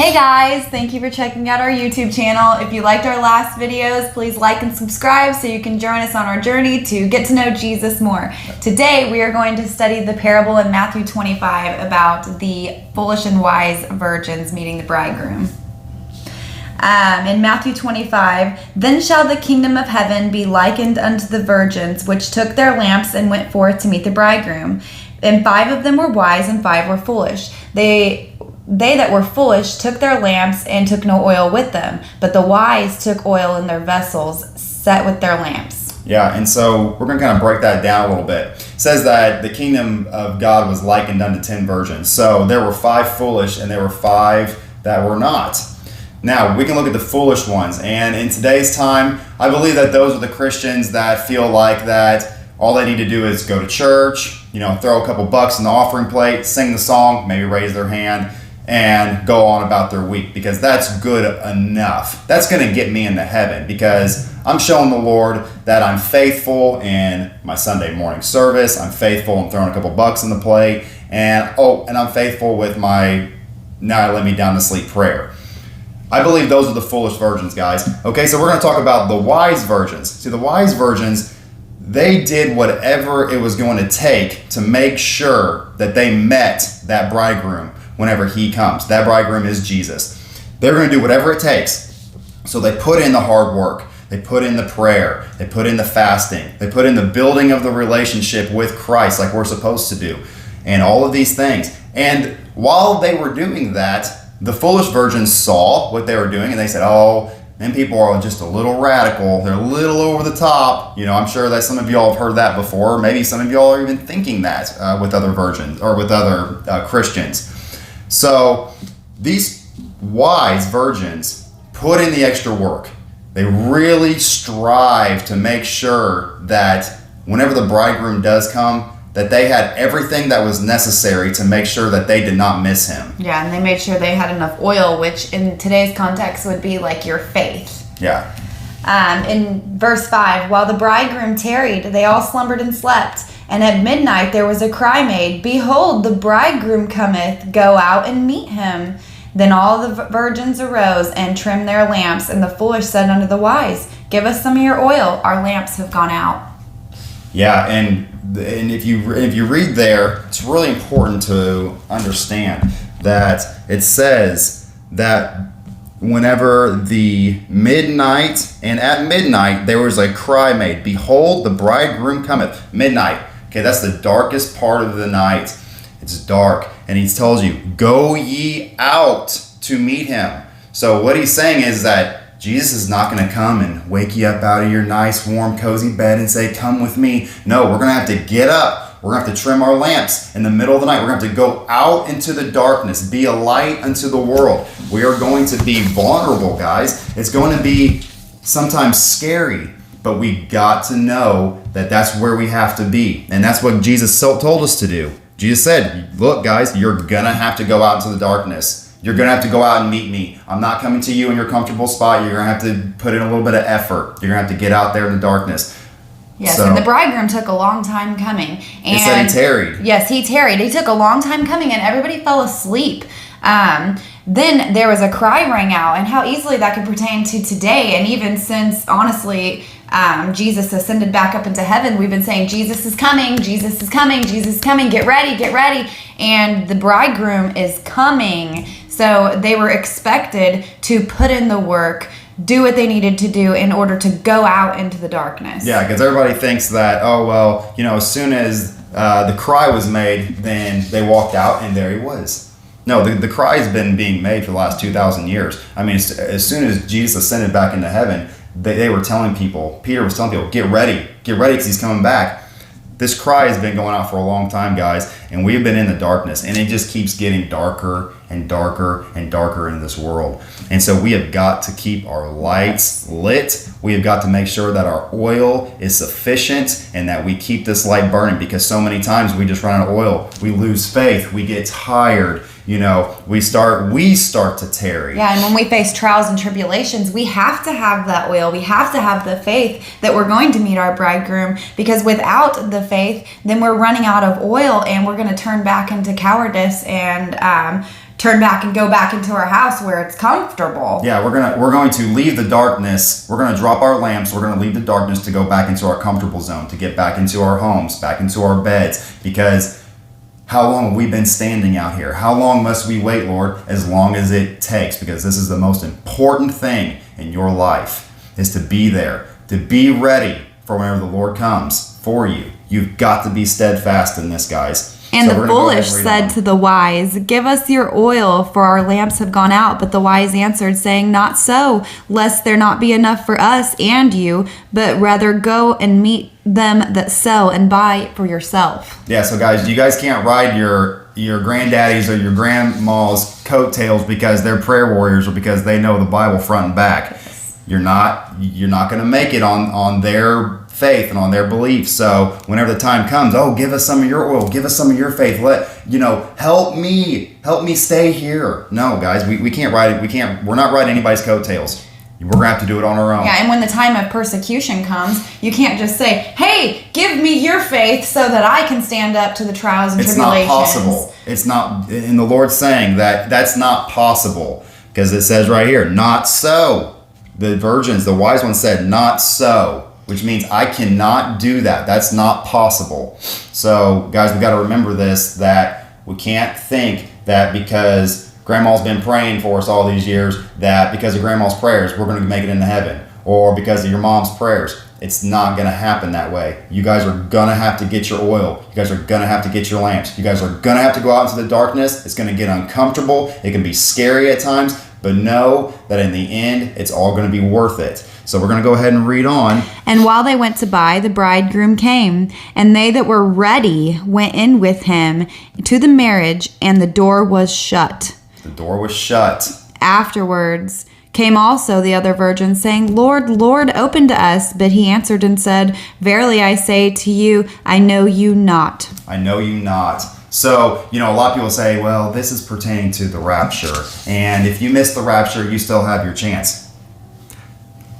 Hey guys, thank you for checking out our YouTube channel. If you liked our last videos, please like and subscribe so you can join us on our journey to get to know Jesus more. Today we are going to study the parable in Matthew 25 about the foolish and wise virgins meeting the bridegroom. In Matthew 25, then shall the kingdom of heaven be likened unto the virgins which took their lamps and went forth to meet the bridegroom. And 5 of them were wise and 5 were foolish. They that were foolish took their lamps and took no oil with them, but the wise took oil in their vessels set with their lamps. Yeah, and so we're going to kind of break that down a little bit. It says that the kingdom of God was likened unto 10 virgins. So there were 5 foolish and there were 5 that were not. Now, we can look at the foolish ones, and in today's time, I believe that those are the Christians that feel like that all they need to do is go to church, throw a couple bucks in the offering plate, sing the song, maybe raise their hand, and go on about their week, because that's good enough. That's going to get me into heaven because I'm showing the Lord that I'm faithful in my Sunday morning service. I'm faithful in throwing a couple bucks in the plate, and I'm faithful with my now I lay me down to sleep prayer. I believe those are the foolish virgins, guys. Okay, so we're going to talk about the wise virgins. See, the wise virgins, they did whatever it was going to take to make sure that they met that bridegroom whenever he comes. That bridegroom is Jesus. They're going to do whatever it takes. So they put in the hard work. They put in the prayer. They put in the fasting. They put in the building of the relationship with Christ like we're supposed to do. And all of these things. And while they were doing that, the foolish virgins saw what they were doing and they said, oh, them people are just a little radical. They're a little over the top. I'm sure that some of y'all have heard that before. Maybe some of y'all are even thinking that with other virgins or with other Christians. So these wise virgins put in the extra work. They really strive to make sure that whenever the bridegroom does come, that they had everything that was necessary to make sure that they did not miss him. Yeah, and they made sure they had enough oil, which in today's context would be like your faith. Yeah. In verse 5, while the bridegroom tarried, they all slumbered and slept. And at midnight there was a cry made, Behold, the bridegroom cometh, go out and meet him. Then all the virgins arose and trimmed their lamps, and the foolish said unto the wise, Give us some of your oil, our lamps have gone out. Yeah, and if you read there, it's really important to understand that it says that whenever the midnight, and at midnight there was a cry made, Behold, the bridegroom cometh. Midnight. Okay, that's the darkest part of the night. It's dark. And he tells you, go ye out to meet him. So what he's saying is that Jesus is not going to come and wake you up out of your nice, warm, cozy bed and say, come with me. No, we're going to have to get up. We're going to have to trim our lamps in the middle of the night. We're going to have to go out into the darkness, be a light unto the world. We are going to be vulnerable, guys. It's going to be sometimes scary. But we got to know that that's where we have to be. And that's what Jesus told us to do. Jesus said, look, guys, you're going to have to go out into the darkness. You're going to have to go out and meet me. I'm not coming to you in your comfortable spot. You're going to have to put in a little bit of effort. You're going to have to get out there in the darkess. Yes, and the bridegroom took a long time coming. And it said he tarried. Yes, he tarried. He took a long time coming, and everybody fell asleep. Then there was a cry rang out, and how easily that could pertain to today. And even since, honestly, Jesus ascended back up into heaven, we've been saying, Jesus is coming, Jesus is coming, Jesus is coming, get ready, get ready. And the bridegroom is coming. So they were expected to put in the work, do what they needed to do in order to go out into the darkness. Yeah, because everybody thinks that, as soon as the cry was made, then they walked out and there he was. No, the cry has been being made for the last 2,000 years. I mean, as soon as Jesus ascended back into heaven, they were telling people, Peter was telling people, get ready because he's coming back. This cry has been going out for a long time, guys, and we've been in the darkness, and it just keeps getting darker and darker and darker in this world. And so we have got to keep our lights lit. We have got to make sure that our oil is sufficient and that we keep this light burning, because so many times we just run out of oil. We lose faith. We get tired. We start to tarry. Yeah, and when we face trials and tribulations, we have to have that oil. We have to have the faith that we're going to meet our bridegroom, because without the faith, then we're running out of oil and we're going to turn back into cowardice and turn back and go back into our house where it's comfortable. Yeah, we're going to leave the darkness. We're going to drop our lamps. We're going to leave the darkness to go back into our comfortable zone, to get back into our homes, back into our beds. Because how long have we been standing out here? How long must we wait, Lord? As long as it takes, because this is the most important thing in your life, is to be there, to be ready for whenever the Lord comes for you. You've got to be steadfast in this, guys. And the foolish said to the wise, "Give us your oil, for our lamps have gone out." But the wise answered, saying, "Not so, lest there not be enough for us and you, but rather go and meet them that sell and buy for yourself." Yeah, so guys, you guys can't ride your granddaddy's or your grandma's coattails because they're prayer warriors or because they know the Bible front and back. Yes. You're not going to make it on their faith and on their beliefs. So whenever the time comes, give us some of your oil, give us some of your faith. Help me stay here. No, guys, we can't ride it. We're not riding anybody's coattails. We're going to have to do it on our own. Yeah, and when the time of persecution comes, you can't just say, "Hey, give me your faith so that I can stand up to the trials and tribulations." It's not possible. It's not, and the Lord's saying that that's not possible, because it says right here, "Not so." The virgins, the wise ones said, "Not so," which means I cannot do that. That's not possible. So, guys, we've got to remember this, that we can't think that because Grandma's been praying for us all these years, that because of Grandma's prayers, we're going to make it into heaven. Or because of your mom's prayers. It's not going to happen that way. You guys are going to have to get your oil. You guys are going to have to get your lamps. You guys are going to have to go out into the darkness. It's going to get uncomfortable. It can be scary at times. But know that in the end, it's all going to be worth it. So we're going to go ahead and read on. "And while they went to buy, the bridegroom came, and they that were ready went in with him to the marriage, and the door was shut." The door was shut. "Afterwards came also the other virgins, saying, Lord, Lord, open to us. But he answered and said, Verily I say to you, I know you not." I know you not. So, a lot of people say, well, this is pertaining to the rapture. And if you miss the rapture, you still have your chance.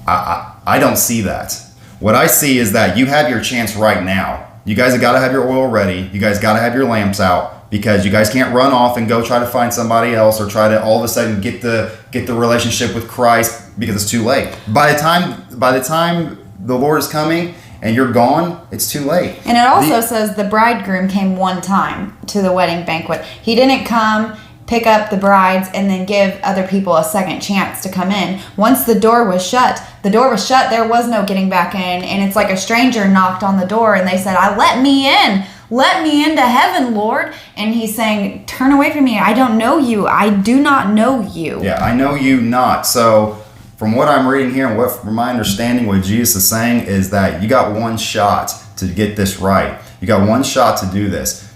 I don't see that. What I see is that you have your chance right now. You guys have got to have your oil ready. You guys got to have your lamps out, because you guys can't run off and go try to find somebody else or try to all of a sudden get the relationship with Christ, because it's too late. By the time the Lord is coming and you're gone, it's too late. And it also says the bridegroom came one time to the wedding banquet. He didn't come, pick up the brides, and then give other people a second chance to come in. Once the door was shut, there was no getting back in. And it's like a stranger knocked on the door and they said, let me in. Let me into heaven, Lord. And he's saying, turn away from me. I don't know you. I do not know you. Yeah, I know you not. So from what I'm reading here and from my understanding, what Jesus is saying is that you got one shot to get this right. You got one shot to do this.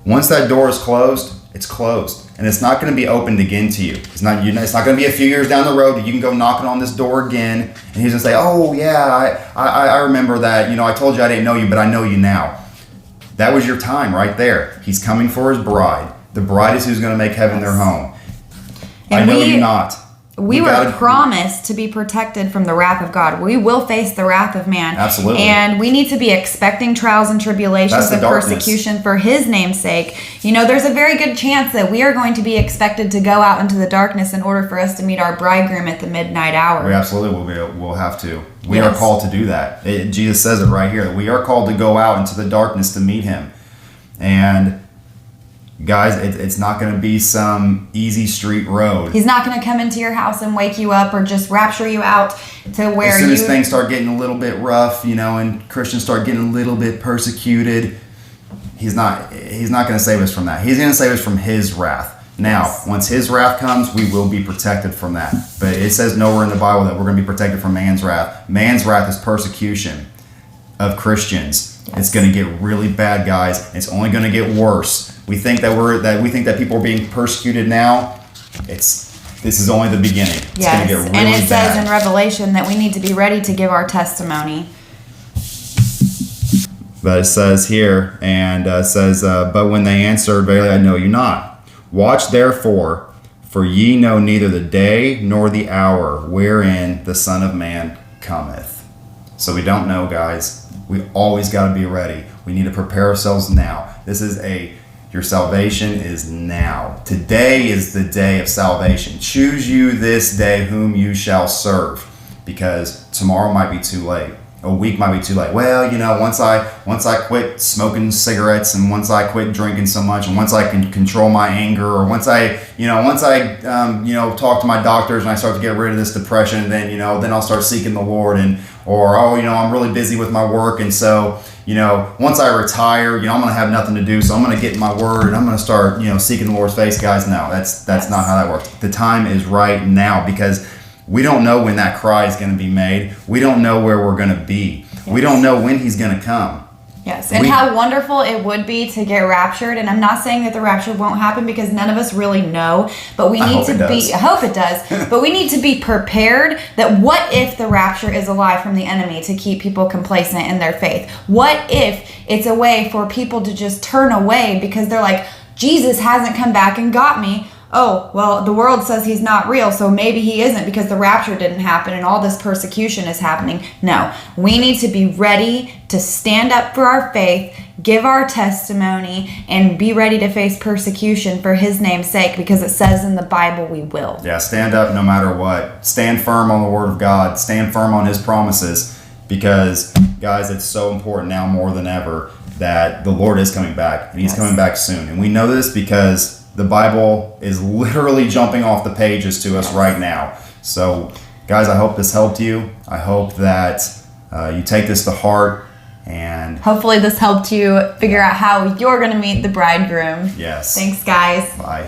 Once that door is closed, it's closed. And it's not going to be opened again to you. It's not going to be a few years down the road that you can go knocking on this door again. And he's going to say, oh, yeah, I remember that. I told you I didn't know you, but I know you now. That was your time right there. He's coming for his bride. The bride is who's going to make heaven their home. And I know you not. We were promised to be protected from the wrath of God. We will face the wrath of man. Absolutely. And we need to be expecting trials and tribulations and persecution for his name's sake. There's a very good chance that we are going to be expected to go out into the darkness in order for us to meet our bridegroom at the midnight hour. We absolutely will have to. We are called to do that. Jesus says it right here, that we are called to go out into the darkness to meet him. And guys, it's not going to be some easy street road. He's not going to come into your house and wake you up or just rapture you out to where as soon as things start getting a little bit rough, and Christians start getting a little bit persecuted, he's not going to save us from that. He's going to save us from his wrath. Now, once his wrath comes, we will be protected from that. But it says nowhere in the Bible that we're going to be protected from man's wrath. Man's wrath is persecution of Christians. Yes. It's going to get really bad, guys. It's only going to get worse. We think that people are being persecuted now. This is only the beginning. It's going to get really bad. And it says in Revelation that we need to be ready to give our testimony. But it says here, but when they answered, Verily I know you not. Watch therefore, for ye know neither the day nor the hour wherein the Son of Man cometh. So we don't know, guys. We always got to be ready. We need to prepare ourselves now. You're Your salvation is now. Today is the day of salvation. Choose you this day whom you shall serve, because tomorrow might be too late. A week might be too late. Well, once I quit smoking cigarettes, and once I quit drinking so much, and once I can control my anger, or once I talk to my doctors and I start to get rid of this depression, then I'll start seeking the Lord, I'm really busy with my work, and so once I retire, I'm going to have nothing to do, so I'm going to get in my word and I'm going to start seeking the Lord's face. Guys, no, that's not how that works. The time is right now, because we don't know when that cry is going to be made. We don't know where we're going to be. Yes. We don't know when he's going to come. Yes, and how wonderful it would be to get raptured. And I'm not saying that the rapture won't happen, because none of us really know. But we need to be, I hope it does, but we need to be prepared that what if the rapture is a lie from the enemy to keep people complacent in their faith? What if it's a way for people to just turn away because they're like, Jesus hasn't come back and got me. Oh, well, the world says he's not real, so maybe he isn't because the rapture didn't happen and all this persecution is happening. No, we need to be ready to stand up for our faith, give our testimony, and be ready to face persecution for his name's sake, because it says in the Bible we will. Yeah, stand up no matter what. Stand firm on the word of God. Stand firm on his promises, because, guys, it's so important now more than ever that the Lord is coming back, and he's coming back soon. And we know this because the Bible is literally jumping off the pages to us right now. So, guys, I hope this helped you. I hope that you take this to heart. And hopefully this helped you figure out how you're going to meet the bridegroom. Yes. Thanks, guys. Bye.